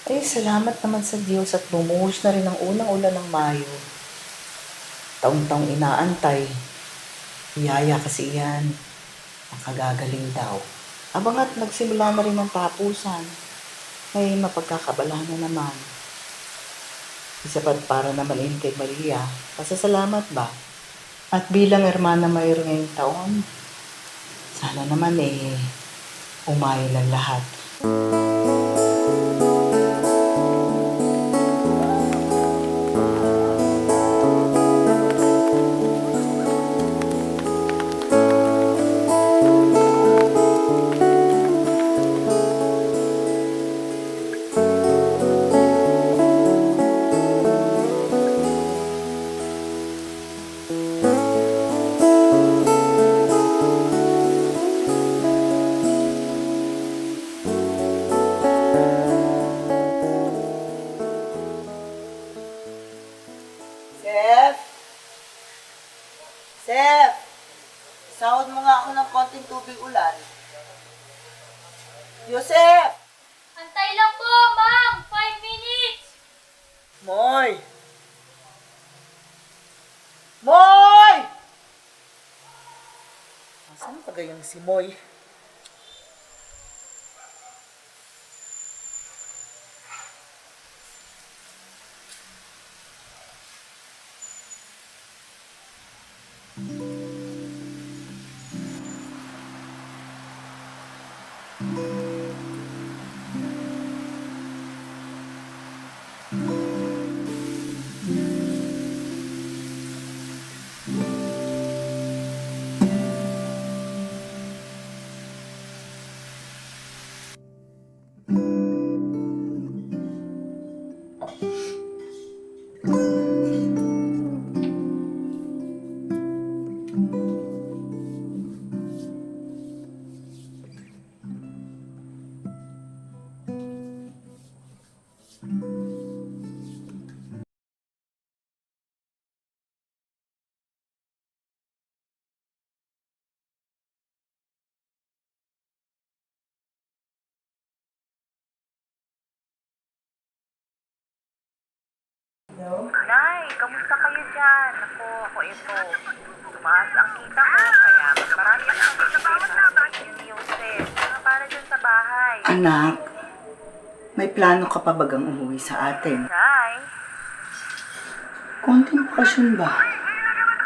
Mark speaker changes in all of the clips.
Speaker 1: Ay, salamat naman sa Diyos at bumuhos na rin ang unang ulan ng Mayo. Taong-taong inaantay. Biyaya kasi yan. Nakagagaling daw. Abangat nagsimula na rin ang tapusan. May mapagkakabalahan na naman. Isa pa para naman yun kay Maria. Pasasalamat ba? At bilang Hermana Mayroon ngayong taon, sana naman umayon ang lahat. Seth? Seth! Sahod mo nga ako ng konting tubig ulan. Joseph!
Speaker 2: Antay lang po, ma'am! 5 minutes!
Speaker 1: Moy! Moy! Saan pa gayang si Moy?
Speaker 3: Nay, kamusta kayo dyan? Ako ito. Tumaas ang kita ko, kaya mas marami akong nabibigay ni Joseph. Mga para dyan sa bahay.
Speaker 1: Anak, may plano ka pa bagang umuwi sa atin?
Speaker 3: Nay,
Speaker 1: Konting bakasyon ba?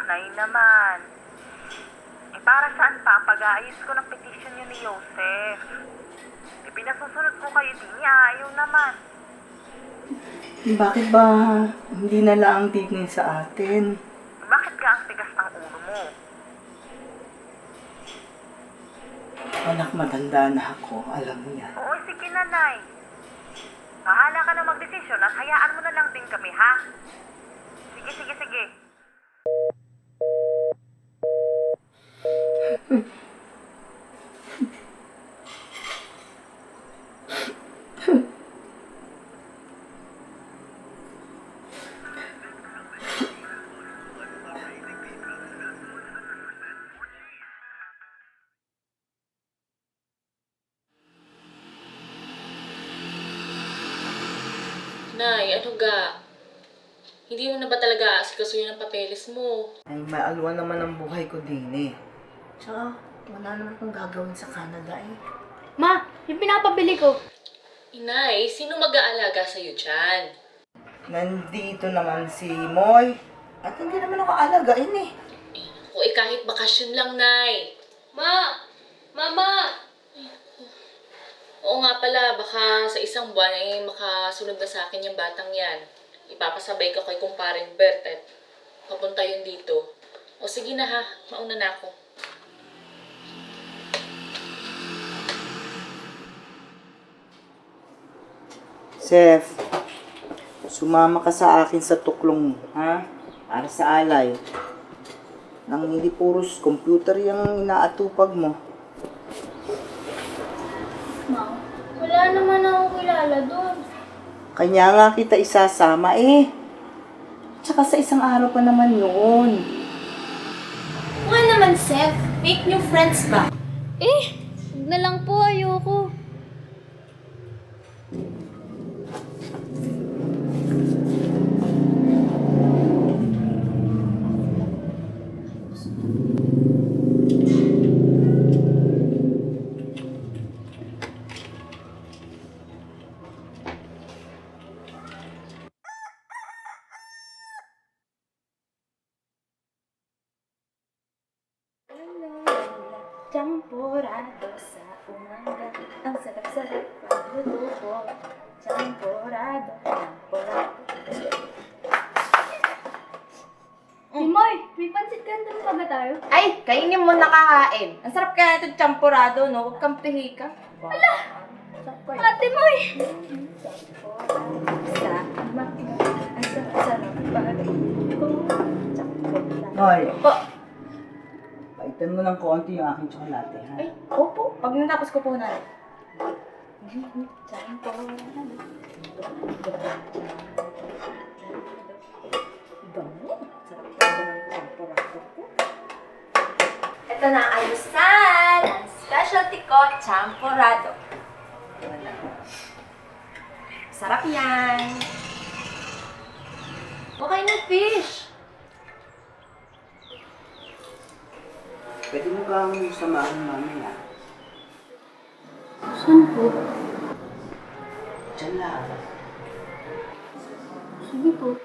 Speaker 3: nay naman. Para saan pa ang pag-aayos ko ng petition niyo ni Joseph? Pinasusunod ko kayo din niya, ayaw naman.
Speaker 1: Bakit ba hindi na lang tignan sa atin?
Speaker 3: Bakit ka ang tigas ng ulo mo?
Speaker 1: Anak, matanda na ako. Alam mo yan.
Speaker 3: Oo, sige na, Nay. Bahala ka na magdesisyon at hayaan mo na lang din kami, ha? Sige.
Speaker 4: Nay, ano ga? Hindi mo na ba talaga asikasuhin ang papeles mo?
Speaker 1: Ay, maalwa naman ang buhay ko din Tsaka, wala naman kong gagawin sa Canada
Speaker 2: Ma, yung pinapabili ko.
Speaker 4: Inay, sino mag-aalaga sa'yo dyan?
Speaker 1: Nandito naman si Moy. At hindi naman ako alagain
Speaker 4: O kahit bakasyon lang, Nay.
Speaker 2: Mama!
Speaker 4: Oo nga pala, baka sa isang buwan ay makasunod na sa akin yung batang yan. Ipapasabay ko kay kumparing Bert at papunta yun dito. O sige na ha, mauna na ako.
Speaker 1: Seth, sumama ka sa akin sa tuklong mo, ha? Para sa alay. Nang hindi puros computer yung inaatupag mo.
Speaker 2: Ma, wala naman ako kilala doon.
Speaker 1: Kanya nga kita isasama Tsaka sa isang araw pa naman yun.
Speaker 2: Nga naman, Seth. Make new friends ba? Huwag na lang po, ayoko. Champurado sa umaga. Ang sarap-sarap pagluluto. Champurado, champurado.
Speaker 5: Moy, may pansit canton pa ba tayo?
Speaker 2: Ay, kainin mo nakahain. Ang sarap kaya ito champurado, no? Huwag kang pihika. Ala!
Speaker 5: Ate Moy!
Speaker 2: Sa umaga. Ang sarap-sarap pagluluto. Champurado.
Speaker 1: Hoy,
Speaker 2: Po.
Speaker 1: paitan mo ng konti yung aking tsokolate, ha?
Speaker 2: Ay, opo. Pag natapos ko po na. Champurado. Bango. Sarap talaga ng champurado ko. Ito na ang almusal. Ang specialty ko, champurado. Sarap yan. Okay na, fish.
Speaker 1: Pwede mo kang samahan mamaya.
Speaker 5: Saan po?
Speaker 1: Diyan lang.
Speaker 5: Sige po.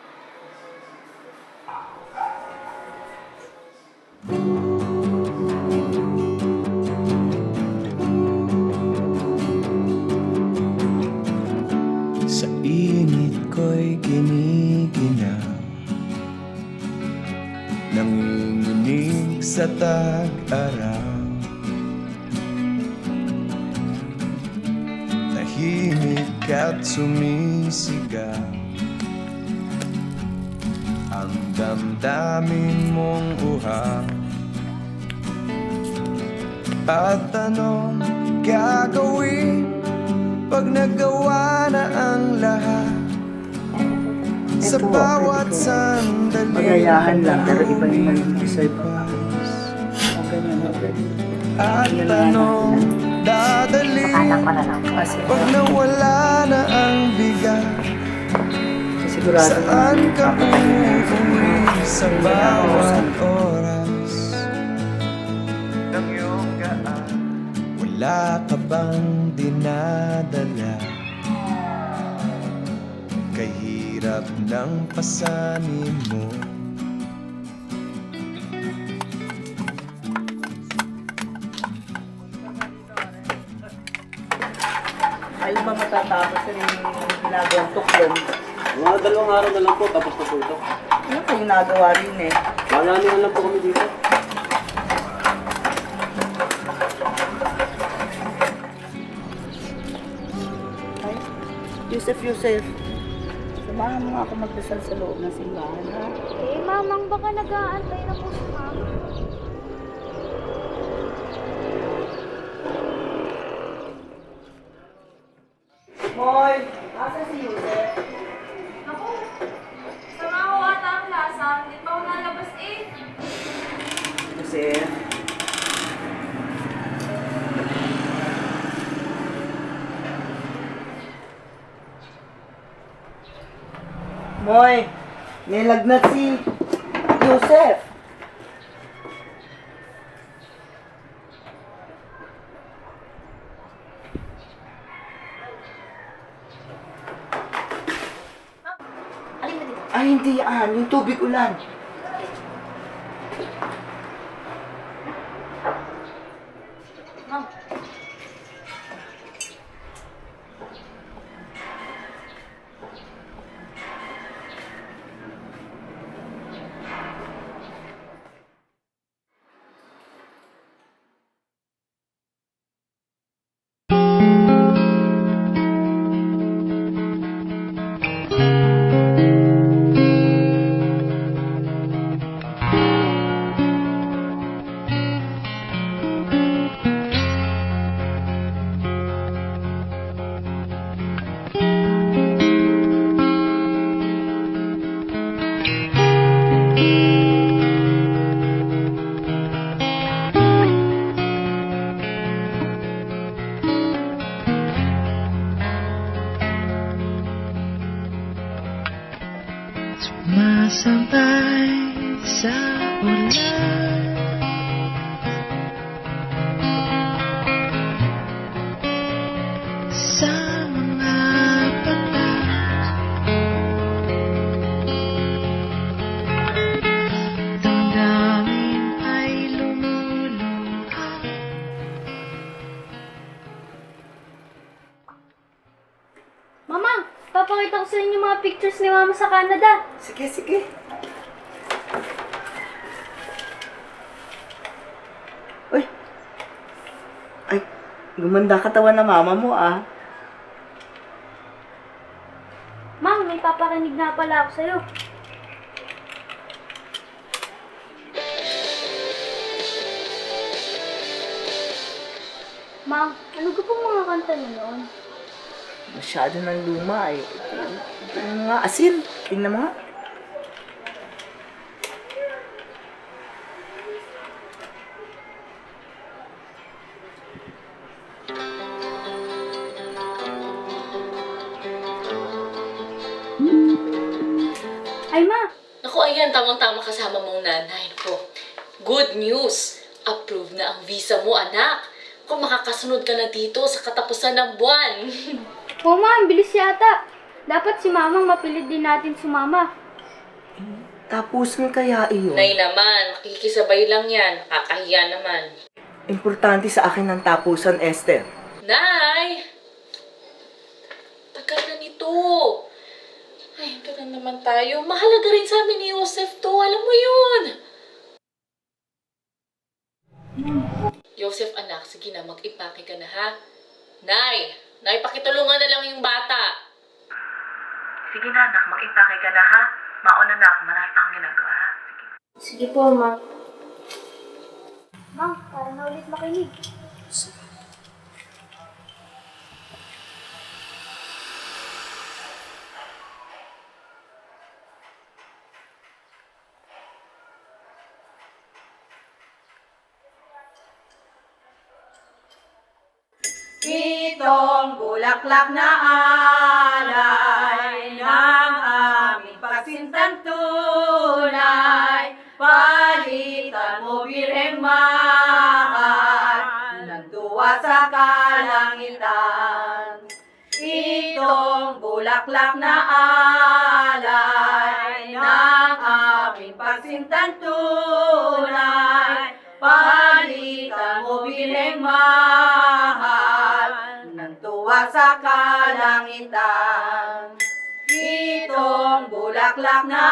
Speaker 6: Sa init ko'y giniginaw, nanginginig sa tag-araw. Tahimik at sumisigaw ang damdamin mong uhaw. At anong gagawin pag nagawa na ang lahat? Sa
Speaker 1: Eto,
Speaker 6: bawat
Speaker 1: pwede ko.
Speaker 6: sandali
Speaker 1: Magayahan lang, pero iba yung maging deserve ko.
Speaker 6: surprise.
Speaker 1: Ang ganyan na pwede.
Speaker 6: At anong dadali
Speaker 1: Kasi,
Speaker 6: pag nawala na ang bigat?
Speaker 1: sigurado
Speaker 6: Saan ka
Speaker 1: papatayin
Speaker 6: uuwi sa
Speaker 1: Hindi na ako
Speaker 6: bawat oras ng iyong gaan? Wala ka bang dinadala? Kahirap ng pasanin mo.
Speaker 1: Ay, ba matatapos rin yung ginagawang tuklong?
Speaker 7: Mga 2 araw na lang po, tapos na po ito.
Speaker 1: Ano kayong nagawa rin eh?
Speaker 7: Maganingan lang po kami dito.
Speaker 1: Ay, Yusef, samahan mo nga ako magdasal sa loob ng simbahan, ha?
Speaker 5: Eh, mamang baka nag-aantay na po si mama.
Speaker 1: Hoy! Asa si Yusef?
Speaker 2: Ako, sama ko ata ang lasa. Hindi pa ako nalabas eh.
Speaker 1: Yusef? Moy! May lagnat si Yusef!
Speaker 2: Alin na dito?
Speaker 1: Ay, hindi yan. Yung tubig ulan.
Speaker 2: Ma'am.
Speaker 6: Sumasabay sa ulan, sa mga patak, damdamin ay lumuluha.
Speaker 5: ni Mama sa Canada.
Speaker 1: Sige, sige. Uy. Ay, gumanda katawan na mama mo ah.
Speaker 5: Mang, may paparinig na pala ako sa'yo. Mang, ano ka pong mga kanta na noon?
Speaker 1: Masyado ng luma eh. Ito yung mga asin. Tingnan mo nga.
Speaker 5: Ay, Ma!
Speaker 4: Naku, ayan, tamang-tama kasama mong nanay ko. Good news! Approved na ang visa mo, anak. Kung makakasunod ka na dito sa katapusan ng buwan.
Speaker 5: Oo, Ma, ang bilis yata. Dapat si Mamang mapilit din natin sumama.
Speaker 1: Tapusin kaya iyon.
Speaker 4: Nay naman, makikisabay lang yan. Nakakahiya naman.
Speaker 1: Importante sa akin ang tapusan, Esther.
Speaker 4: Nay! Tagal na nito. Ay, ito na naman tayo. Mahalaga rin sa amin ni Joseph to. Alam mo yun. Joseph, anak, sige na, mag-impake ka na, ha? Nay! Nay, pakitulungan na lang yung bata.
Speaker 3: Sige na, anak. Mag-impake ka na, ha? Mauna na ako. Marami pang ginagawa, ha?
Speaker 5: Sige po, Ma. Mang, para na ulit makinig.
Speaker 8: Itong bulaklak na alay ng aming pagsintang tunay, palitan mo birheng mahal ng tuwa sa kalangitan. Itong bulaklak na alay ng aming pagsintang tunay, palitan mo birheng mahal ng tuwa sa kalangitan. Itong bulaklak na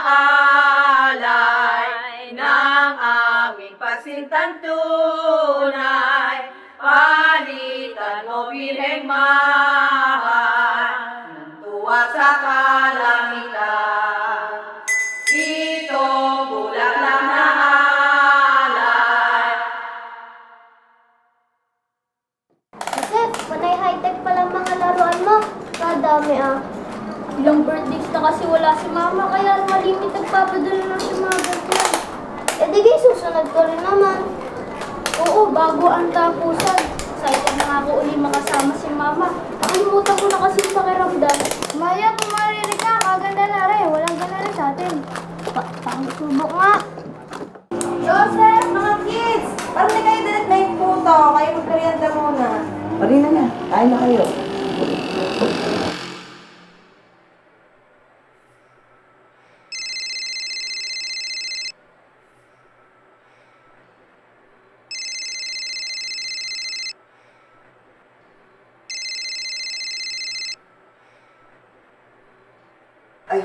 Speaker 8: alay ng aming pagsintang tunay, palitan mo birheng mahal ng tuwa sa kalangitan. Itong bulaklak na alay.
Speaker 5: Joseph, panay high-tech pala mga laruan mo. Kadami ah. Ilang birthdays na kasi wala si Mama, kaya malimit nagpapadala na si mga ganyan. Eh di guys, susunod ko rin naman. Oo, bago ang tapusan. Excited na nga ako uli makasama si Mama. Nakalimutan ko na kasi yung pakiramdam. Maya, kung marinig ka, kaganda na rin. Walang ganala sa atin. Pang-subok nga.
Speaker 8: Joseph, mga kids! Parang di kayo direct na yung puto. Kayo magperienda muna.
Speaker 1: Pari na. Kain na kayo. Ay,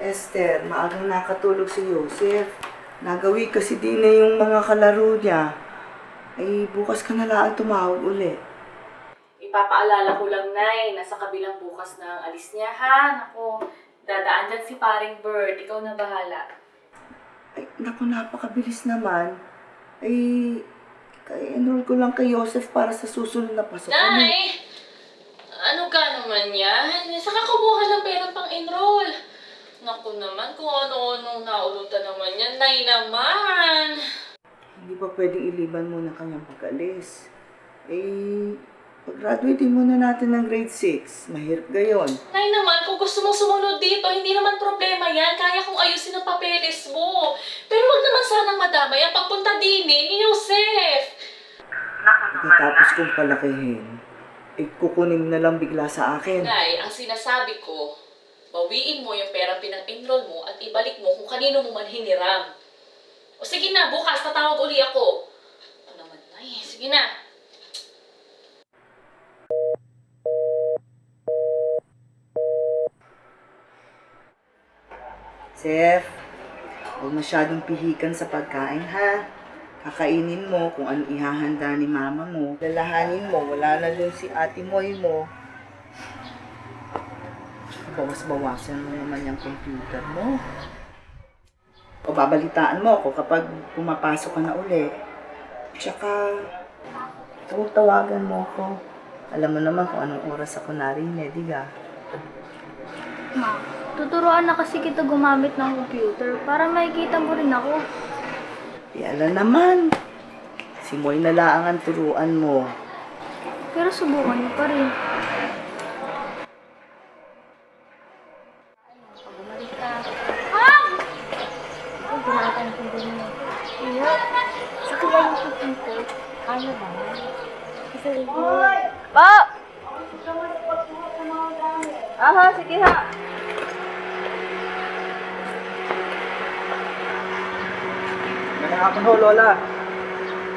Speaker 1: Esther, maagang nakatulog si Joseph. Nagawi kasi din na yung mga kalaro niya. Ay, bukas ka na lang tumawag uli.
Speaker 4: Ipapaalala ko lang, Nay, nasa kabilang bukas na ang alis niya, ha? Naku, dadaan dyan si paring Bird. Ikaw na bahala.
Speaker 1: Ay, naku, napakabilis naman. Ay, enroll ko lang kay Joseph para sa susunod na pasok.
Speaker 4: Nay! Ano ka naman yan? Saka kumuha ng pera pang enroll. Naku naman, kung ano-anong naulutan naman yan. Nay naman!
Speaker 1: Hindi pa pwedeng iliban muna kanyang pag-alis. Eh, pag-graduate muna natin ng grade 6. Mahirap gayon.
Speaker 4: Nay naman, kung gusto mong sumunod dito, hindi naman problema yan. Kaya kong ayusin ang papeles mo. Pero wag naman sanang madamay ang pagpunta din ni Joseph.
Speaker 1: Pagkatapos kong palakihin, eh, kukunin na lang bigla sa akin.
Speaker 4: Nay, ang sinasabi ko, bawiin mo yung perang pinang-enroll mo at ibalik mo kung kanino mo man hiniram. O sige na, bukas tatawag uli ako. Ito naman, Nay. Sige na.
Speaker 1: Seth, huwag masyadong pihikan sa pagkain ha. Kakainin mo kung ano ihahanda ni mama mo. Lalahanin mo, wala na dun si ate Moy mo. Bawas-bawasan mo naman yung computer mo. O babalitaan mo ako kapag pumapasok ka na uli. Tsaka, tawagan mo ako. Alam mo naman kung anong oras ako narinig, di ba?
Speaker 5: Ma, tuturuan na kasi kita gumamit ng computer para makikita mo rin ako.
Speaker 1: Yala naman. Si Moy na lang ang turuan mo.
Speaker 5: Pero subukan niyo pa rin.
Speaker 8: Pa! Aha, sige ha.
Speaker 7: Magandang hapon ho, Lola.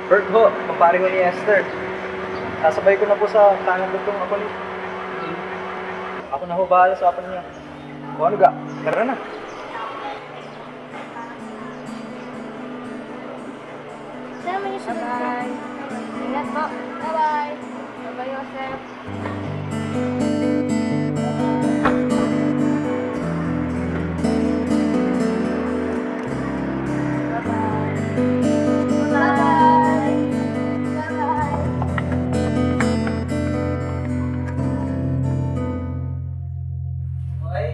Speaker 7: Bert ho, kumpare ko ni Esther. Sasabay ko na po sa tanong dugtong ako ni... Ako na ho bahala sa apan niya. O ano ga? Tara na.
Speaker 5: Sama niyo sa bye. Ingat po. Bye-bye. Bye-bye, Joseph.
Speaker 1: Moy?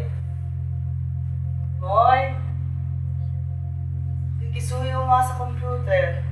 Speaker 1: Moy? Kikisuyo nga sa computer.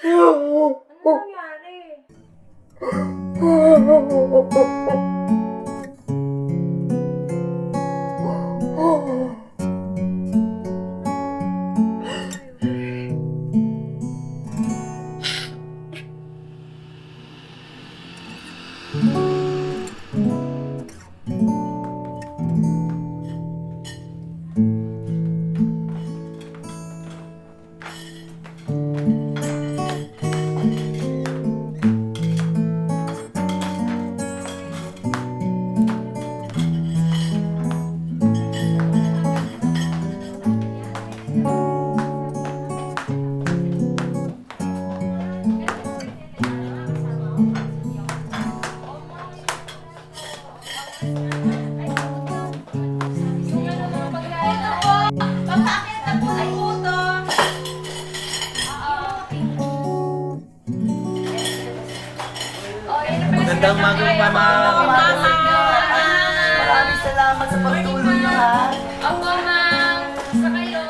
Speaker 8: Ano nangyari?
Speaker 1: Magandang umaga, Mama. Maraming salamat sa pagtulong niyo, ha?
Speaker 4: Opo, ma'am. Sa kayo.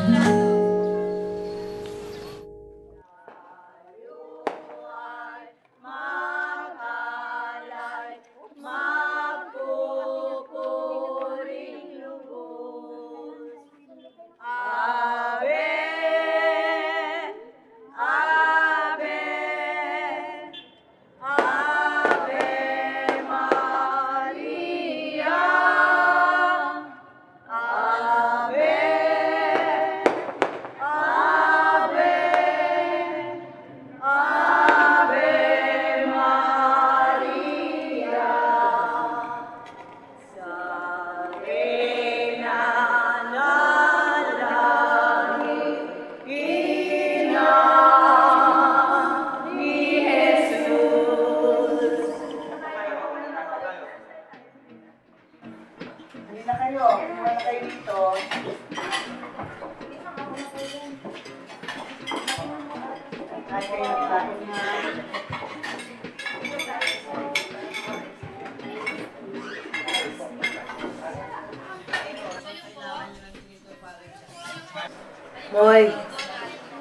Speaker 1: Moy!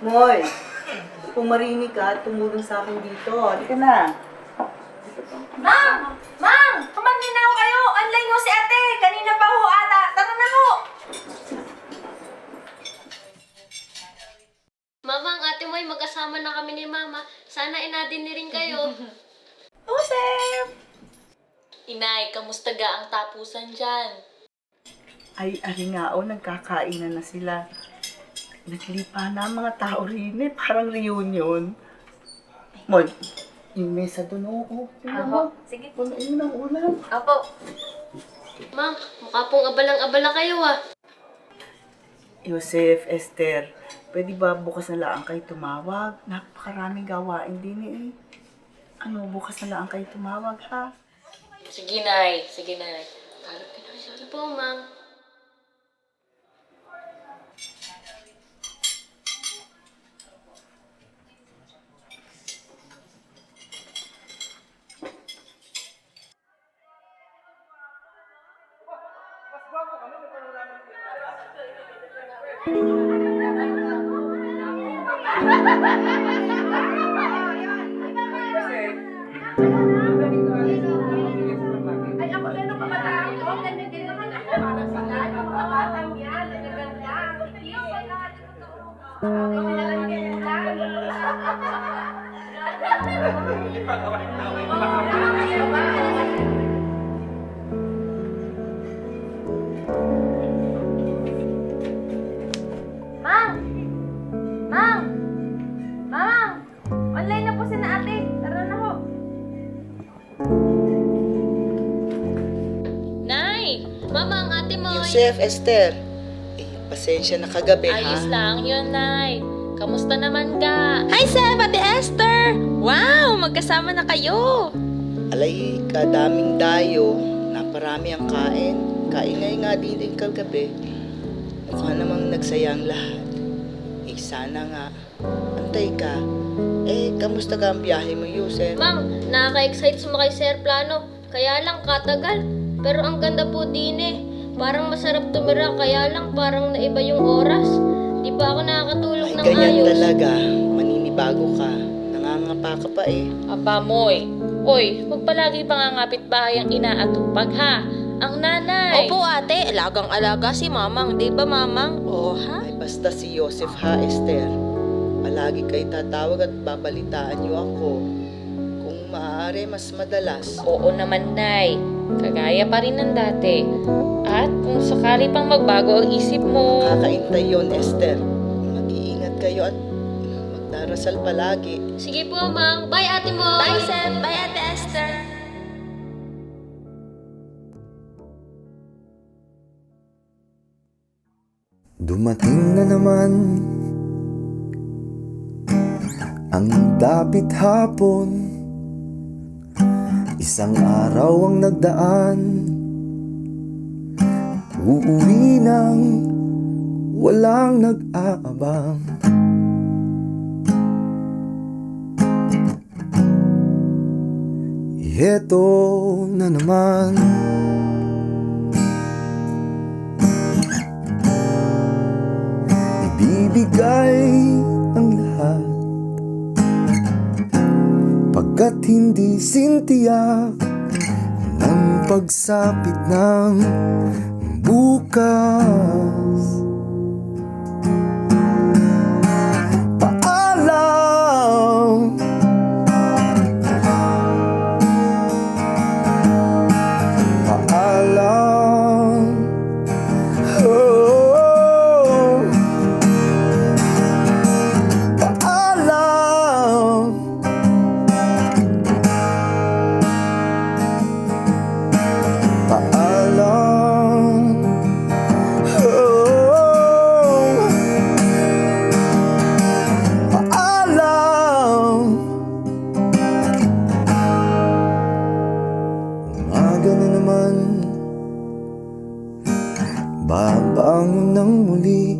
Speaker 1: Moy! Kung marinig ka, tumulong sa akin dito. Halika na.
Speaker 2: Ma'am! Ma'am! Kumaninaw kayo! Online ho si ate! Kanina pa ho ata! Tara na ho!
Speaker 5: Mama, ang ate mo ay magkasama na kami ni Mama. Sana inadin ni rin kayo.
Speaker 2: Joseph!
Speaker 4: Inay, kamusta ga ang tapusan dyan?
Speaker 1: Ay, aringao, nagkakainan na sila. Naglipa na ang mga tao rin eh. Parang reunion. Moy, yung mesa doon, oo.
Speaker 2: Apo, sige.
Speaker 1: Punuin mo ng ulam.
Speaker 2: Apo.
Speaker 5: Ma'am, mukha pong abalang-abala kayo ah.
Speaker 1: Joseph, Esther, pwede ba bukas na lang kayo tumawag? Napakaraming gawain din eh. Ano, bukas na lang kayo tumawag, ha?
Speaker 4: Sige, Nay. Sige, Nay. Talap ka na.
Speaker 5: Sige po, Ma'am.
Speaker 2: Ay, ako din ang kabataan ko. Ganyan din naman ako. Para sa lahat. Ang kabataan yan. Ang ganda. Hindi ko kailangan ito totoo. Ako kailangan Mang! Mang! Mang! Online na po si na ate. Tara na ho.
Speaker 5: Nay! Mama, ang ate mo ay...
Speaker 1: Joseph, Esther, pasensya na kagabi,
Speaker 4: Ayos
Speaker 1: ha?
Speaker 4: lang yun, Nay. Kamusta naman ka?
Speaker 2: Hi, Seb! Ate Esther! Wow! Magkasama na kayo!
Speaker 1: Alay, kadaming dayo, naparami ang kain. Kaingay nga din kagabi. Mukha namang nagsayang lahat. Sana nga. Antay ka. Kamusta ka ang biyahe mo, Joseph?
Speaker 5: Ma'am, nakaka-excite sumakay sa aeroplano. Kaya lang katagal. Pero ang ganda po din eh. Parang masarap tumira, kaya lang parang naiba yung oras. Di pa ako nakakatulog ng
Speaker 1: Ganyan
Speaker 5: ayos.
Speaker 1: talaga. Maninibago ka. Nangangapa ka pa eh.
Speaker 4: Aba, Moy. Oy, huwag palagi pangangapit bahay ang inaatupag, ha? Ang nanay.
Speaker 2: Opo, ate. Alagang-alaga si Mamang. Di ba, Mamang? Oo, ha?
Speaker 1: Ay, basta si Joseph ha, Esther. Palagi kayo tatawag at babalitaan niyo ako. Kung maaari, mas madalas.
Speaker 4: Oo naman, Nay. Kagaya pa rin ng dati. At kung sakali pang magbago ang isip mo...
Speaker 1: Kakaintay yon, Esther. Mag-iingat kayo at magdarasal palagi.
Speaker 5: Sige po, Mang. Bye, ate mo.
Speaker 2: Bye, Seb. Bye, ate Esther.
Speaker 6: Dumating na naman ang dapit hapon. Isang araw ang nagdaan. Uuwi nang walang nag-aabang. Eto na naman. Ibibigay ang lahat, pagkat hindi sintiyak ng pagsapit ng bukas. Paalam, paalam, oh, paalam, paalam, oh, paalam. Umaga na naman, babangon ng muli,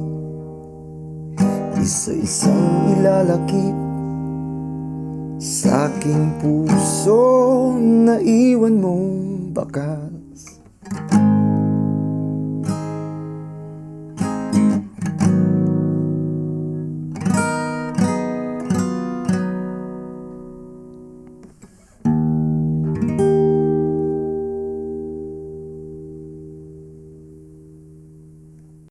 Speaker 6: isa-isang ilalakip sa aking puso na iwan mong bakal.